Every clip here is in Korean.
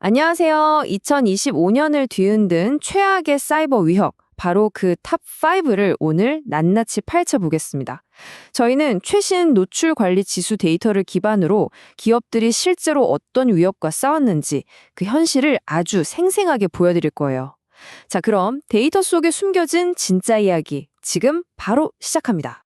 안녕하세요. 2025년을 뒤흔든 최악의 사이버 위협, 바로 그 탑5를 오늘 낱낱이 파헤쳐보겠습니다. 저희는 최신 노출 관리 지수 데이터를 기반으로 기업들이 실제로 어떤 위협과 싸웠는지 그 현실을 아주 생생하게 보여드릴 거예요. 자, 그럼 데이터 속에 숨겨진 진짜 이야기, 지금 바로 시작합니다.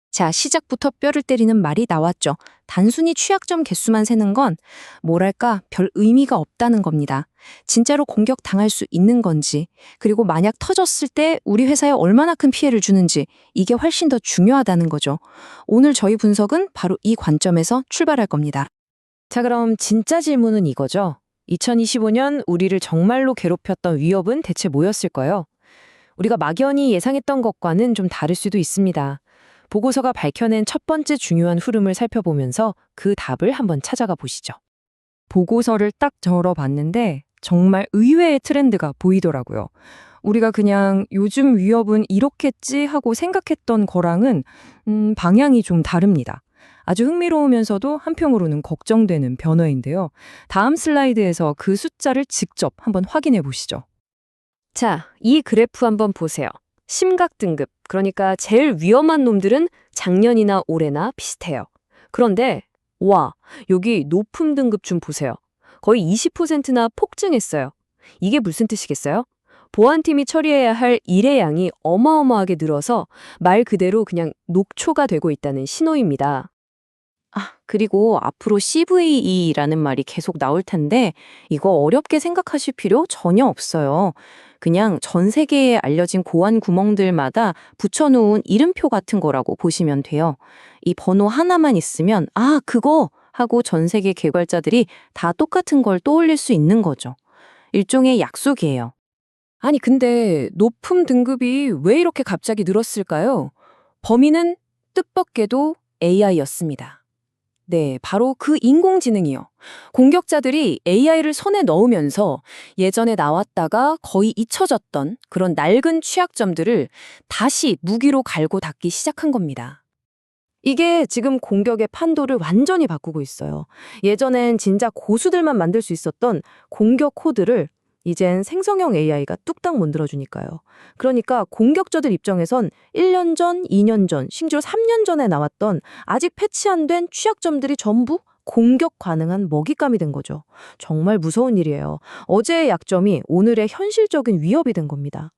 자, 시작부터 뼈를 때리는 말이 나왔죠. 단순히 취약점 개수만 세는 건 뭐랄까 별 의미가 없다는 겁니다. 진짜로 공격당할 수 있는 건지, 그리고 만약 터졌을 때 우리 회사에 얼마나 큰 피해를 주는지 이게 훨씬 더 중요하다는 거죠. 오늘 저희 분석은 바로 이 관점에서 출발할 겁니다. 자, 그럼 진짜 질문은 이거죠. 2025년 우리를 정말로 괴롭혔던 위협은 대체 뭐였을까요? 우리가 막연히 예상했던 것과는 좀 다를 수도 있습니다. 보고서가 밝혀낸 첫 번째 중요한 흐름을 살펴보면서 그 답을 한번 찾아가 보시죠. 보고서를 딱 열어봤는데 정말 의외의 트렌드가 보이더라고요. 우리가 그냥 요즘 위협은 이렇겠지 하고 생각했던 거랑은 방향이 좀 다릅니다. 아주 흥미로우면서도 한편으로는 걱정되는 변화인데요. 다음 슬라이드에서 그 숫자를 직접 한번 확인해 보시죠. 자, 이 그래프 한번 보세요. 심각 등급, 그러니까 제일 위험한 놈들은 작년이나 올해나 비슷해요. 그런데 와, 여기 높음 등급 좀 보세요. 거의 20%나 폭증했어요. 이게 무슨 뜻이겠어요? 보안팀이 처리해야 할 일의 양이 어마어마하게 늘어서 말 그대로 그냥 녹초가 되고 있다는 신호입니다. 그리고 앞으로 CVE라는 말이 계속 나올 텐데 이거 어렵게 생각하실 필요 전혀 없어요. 그냥 전 세계에 알려진 고안 구멍들마다 붙여놓은 이름표 같은 거라고 보시면 돼요. 이 번호 하나만 있으면 그거 하고 전 세계 개발자들이 다 똑같은 걸 떠올릴 수 있는 거죠. 일종의 약속이에요. 아니, 근데 높음 등급이 왜 이렇게 갑자기 늘었을까요? 범인은 뜻밖에도 AI였습니다. 네, 바로 그 인공지능이요. 공격자들이 AI를 손에 넣으면서 예전에 나왔다가 거의 잊혀졌던 그런 낡은 취약점들을 다시 무기로 갈고 닦기 시작한 겁니다. 이게 지금 공격의 판도를 완전히 바꾸고 있어요. 예전엔 진짜 고수들만 만들 수 있었던 공격 코드를 이젠 생성형 AI가 뚝딱 만들어주니까요. 그러니까 공격자들 입장에선 1년 전, 2년 전, 심지어 3년 전에 나왔던 아직 패치 안 된 취약점들이 전부 공격 가능한 먹잇감이 된 거죠. 정말 무서운 일이에요. 어제의 약점이 오늘의 현실적인 위협이 된 겁니다.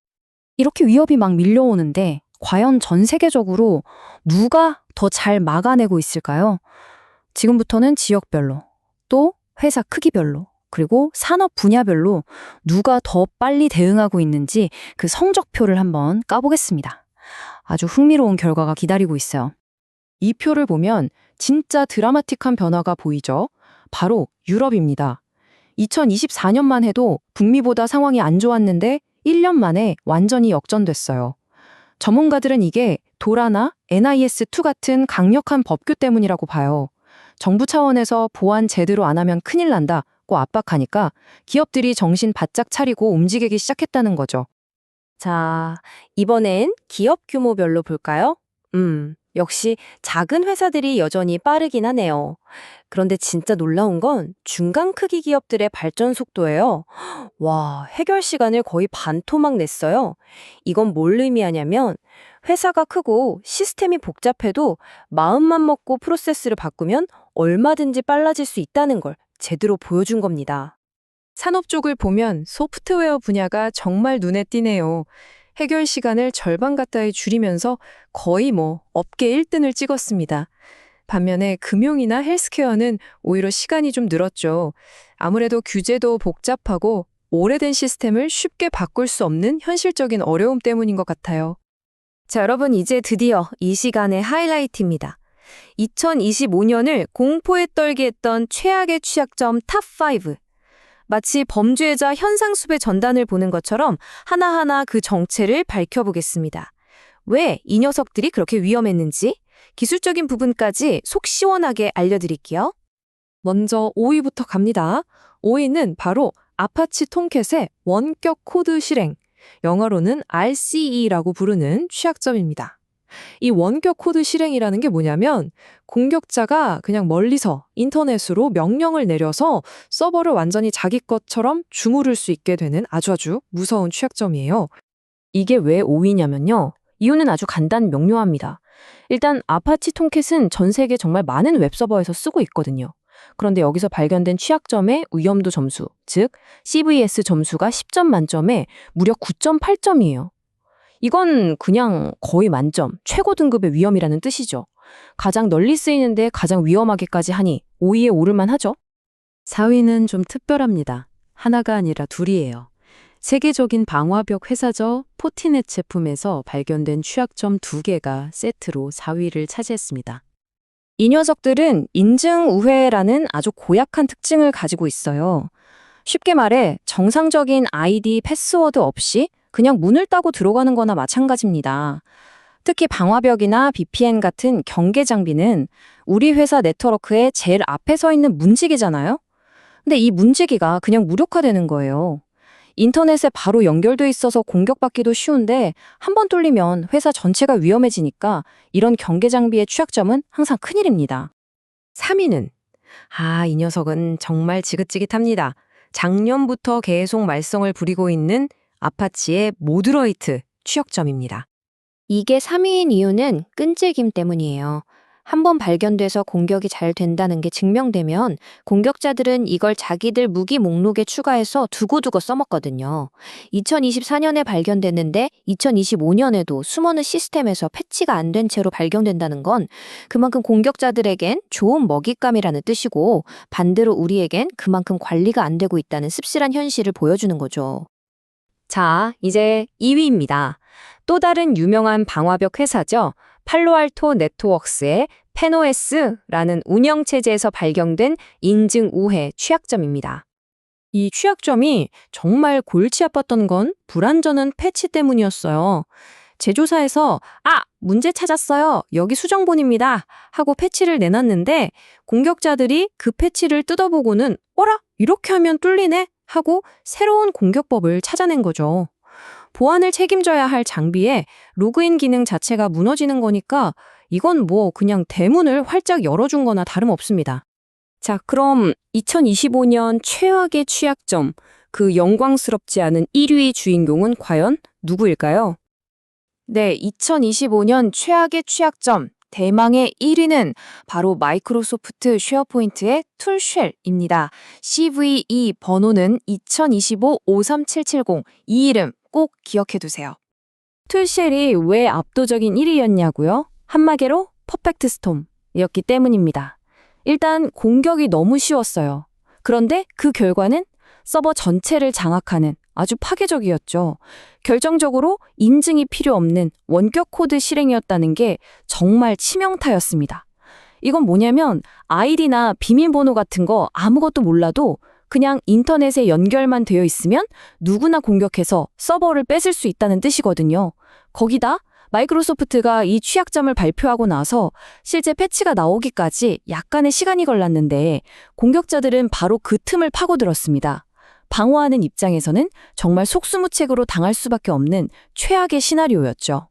이렇게 위협이 막 밀려오는데 과연 전 세계적으로 누가 더 잘 막아내고 있을까요? 지금부터는 지역별로, 또 회사 크기별로, 그리고 산업 분야별로 누가 더 빨리 대응하고 있는지 그 성적표를 한번 까보겠습니다. 아주 흥미로운 결과가 기다리고 있어요. 이 표를 보면 진짜 드라마틱한 변화가 보이죠? 바로 유럽입니다. 2024년만 해도 북미보다 상황이 안 좋았는데 1년 만에 완전히 역전됐어요. 전문가들은 이게 도라나 NIS2 같은 강력한 법규 때문이라고 봐요. 정부 차원에서 보안 제대로 안 하면 큰일 난다고 압박하니까 기업들이 정신 바짝 차리고 움직이기 시작했다는 거죠. 자, 이번엔 기업 규모별로 볼까요? 역시 작은 회사들이 여전히 빠르긴 하네요. 그런데 진짜 놀라운 건 중간 크기 기업들의 발전 속도예요. 와, 해결 시간을 거의 반토막 냈어요. 이건 뭘 의미하냐면 회사가 크고 시스템이 복잡해도 마음만 먹고 프로세스를 바꾸면 얼마든지 빨라질 수 있다는 걸 제대로 보여준 겁니다. 산업 쪽을 보면 소프트웨어 분야가 정말 눈에 띄네요. 해결 시간을 절반 가까이 줄이면서 거의 업계 1등을 찍었습니다. 반면에 금융이나 헬스케어는 오히려 시간이 좀 늘었죠. 아무래도 규제도 복잡하고 오래된 시스템을 쉽게 바꿀 수 없는 현실적인 어려움 때문인 것 같아요. 자, 여러분, 이제 드디어 이 시간의 하이라이트입니다. 2025년을 공포에 떨게 했던 최악의 취약점 탑5. 마치 범죄자 현상수배 전단을 보는 것처럼 하나하나 그 정체를 밝혀보겠습니다. 왜 이 녀석들이 그렇게 위험했는지 기술적인 부분까지 속 시원하게 알려드릴게요. 먼저 5위부터 갑니다. 5위는 바로 아파치 톰캣의 원격 코드 실행, 영어로는 RCE라고 부르는 취약점입니다. 이 원격 코드 실행이라는 게 뭐냐면 공격자가 그냥 멀리서 인터넷으로 명령을 내려서 서버를 완전히 자기 것처럼 주무를 수 있게 되는 아주 무서운 취약점이에요. 이게 왜 5위냐면요. 이유는 아주 명료합니다. 일단 아파치 톰캣은 전 세계 정말 많은 웹서버에서 쓰고 있거든요. 그런데 여기서 발견된 취약점의 위험도 점수, 즉 CVS 점수가 10점 만점에 무려 9.8점이에요. 이건 그냥 거의 만점, 최고 등급의 위험이라는 뜻이죠. 가장 널리 쓰이는데 가장 위험하게까지 하니 5위에 오를만 하죠. 4위는 좀 특별합니다. 하나가 아니라 둘이에요. 세계적인 방화벽 회사죠. 포티넷 제품에서 발견된 취약점 2개가 세트로 4위를 차지했습니다. 이 녀석들은 인증 우회라는 아주 고약한 특징을 가지고 있어요. 쉽게 말해 정상적인 아이디, 패스워드 없이 그냥 문을 따고 들어가는 거나 마찬가지입니다. 특히 방화벽이나 VPN 같은 경계 장비는 우리 회사 네트워크의 제일 앞에 서 있는 문지기잖아요? 근데 이 문지기가 그냥 무력화되는 거예요. 인터넷에 바로 연결돼 있어서 공격받기도 쉬운데 한 번 뚫리면 회사 전체가 위험해지니까 이런 경계 장비의 취약점은 항상 큰일입니다. 3위는 이 녀석은 정말 지긋지긋합니다. 작년부터 계속 말썽을 부리고 있는 아파치의 모드러이트 취약점입니다. 이게 3위인 이유는 끈질김 때문이에요. 한번 발견돼서 공격이 잘 된다는 게 증명되면 공격자들은 이걸 자기들 무기 목록에 추가해서 두고두고 써먹거든요. 2024년에 발견됐는데 2025년에도 숨어는 시스템에서 패치가 안 된 채로 발견된다는 건 그만큼 공격자들에겐 좋은 먹잇감이라는 뜻이고 반대로 우리에겐 그만큼 관리가 안 되고 있다는 씁쓸한 현실을 보여주는 거죠. 자, 이제 2위입니다. 또 다른 유명한 방화벽 회사죠. 팔로알토 네트워크스의 페노에스라는 운영체제에서 발견된 인증 우회 취약점입니다. 이 취약점이 정말 골치 아팠던 건 불완전한 패치 때문이었어요. 제조사에서 문제 찾았어요. 여기 수정본입니다. 하고 패치를 내놨는데 공격자들이 그 패치를 뜯어보고는 어라? 이렇게 하면 뚫리네? 하고 새로운 공격법을 찾아낸 거죠. 보안을 책임져야 할 장비에 로그인 기능 자체가 무너지는 거니까 이건 그냥 대문을 활짝 열어준 거나 다름없습니다. 자, 그럼 2025년 최악의 취약점, 그 영광스럽지 않은 1위 주인공은 과연 누구일까요? 네, 2025년 최악의 취약점, 대망의 1위는 바로 마이크로소프트 쉐어포인트의 툴쉘입니다. CVE 번호는 2025-53770, 이 이름 꼭 기억해두세요. 툴쉘이 왜 압도적인 1위였냐고요? 한마디로 퍼펙트 스톰이었기 때문입니다. 일단 공격이 너무 쉬웠어요. 그런데 그 결과는 서버 전체를 장악하는 아주 파괴적이었죠. 결정적으로 인증이 필요 없는 원격 코드 실행이었다는 게 정말 치명타였습니다. 이건 뭐냐면 아이디나 비밀번호 같은 거 아무것도 몰라도 그냥 인터넷에 연결만 되어 있으면 누구나 공격해서 서버를 뺏을 수 있다는 뜻이거든요. 거기다 마이크로소프트가 이 취약점을 발표하고 나서 실제 패치가 나오기까지 약간의 시간이 걸렸는데 공격자들은 바로 그 틈을 파고들었습니다. 방어하는 입장에서는 정말 속수무책으로 당할 수밖에 없는 최악의 시나리오였죠.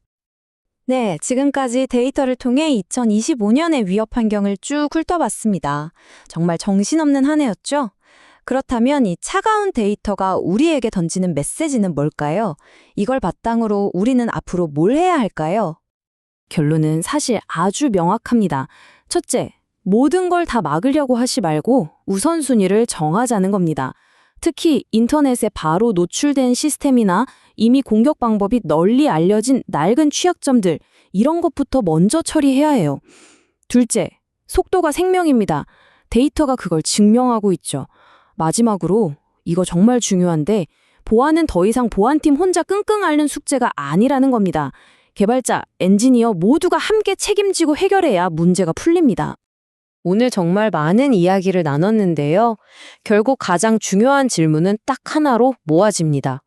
네, 지금까지 데이터를 통해 2025년의 위협 환경을 쭉 훑어봤습니다. 정말 정신없는 한 해였죠? 그렇다면 이 차가운 데이터가 우리에게 던지는 메시지는 뭘까요? 이걸 바탕으로 우리는 앞으로 뭘 해야 할까요? 결론은 사실 아주 명확합니다. 첫째, 모든 걸 다 막으려고 하지 말고 우선순위를 정하자는 겁니다. 특히 인터넷에 바로 노출된 시스템이나 이미 공격 방법이 널리 알려진 낡은 취약점들, 이런 것부터 먼저 처리해야 해요. 둘째, 속도가 생명입니다. 데이터가 그걸 증명하고 있죠. 마지막으로 이거 정말 중요한데 보안은 더 이상 보안팀 혼자 끙끙 앓는 숙제가 아니라는 겁니다. 개발자, 엔지니어 모두가 함께 책임지고 해결해야 문제가 풀립니다. 오늘 정말 많은 이야기를 나눴는데요. 결국 가장 중요한 질문은 딱 하나로 모아집니다.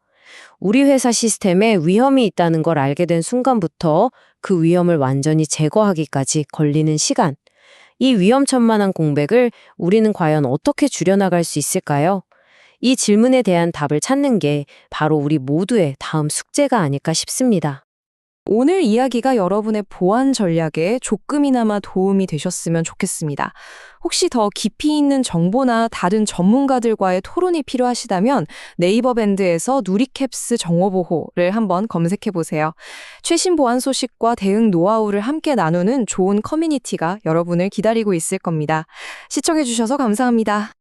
우리 회사 시스템에 위험이 있다는 걸 알게 된 순간부터 그 위험을 완전히 제거하기까지 걸리는 시간. 이 위험천만한 공백을 우리는 과연 어떻게 줄여나갈 수 있을까요? 이 질문에 대한 답을 찾는 게 바로 우리 모두의 다음 숙제가 아닐까 싶습니다. 오늘 이야기가 여러분의 보안 전략에 조금이나마 도움이 되셨으면 좋겠습니다. 혹시 더 깊이 있는 정보나 다른 전문가들과의 토론이 필요하시다면 네이버 밴드에서 누리캡스 정보보호를 한번 검색해 보세요. 최신 보안 소식과 대응 노하우를 함께 나누는 좋은 커뮤니티가 여러분을 기다리고 있을 겁니다. 시청해 주셔서 감사합니다.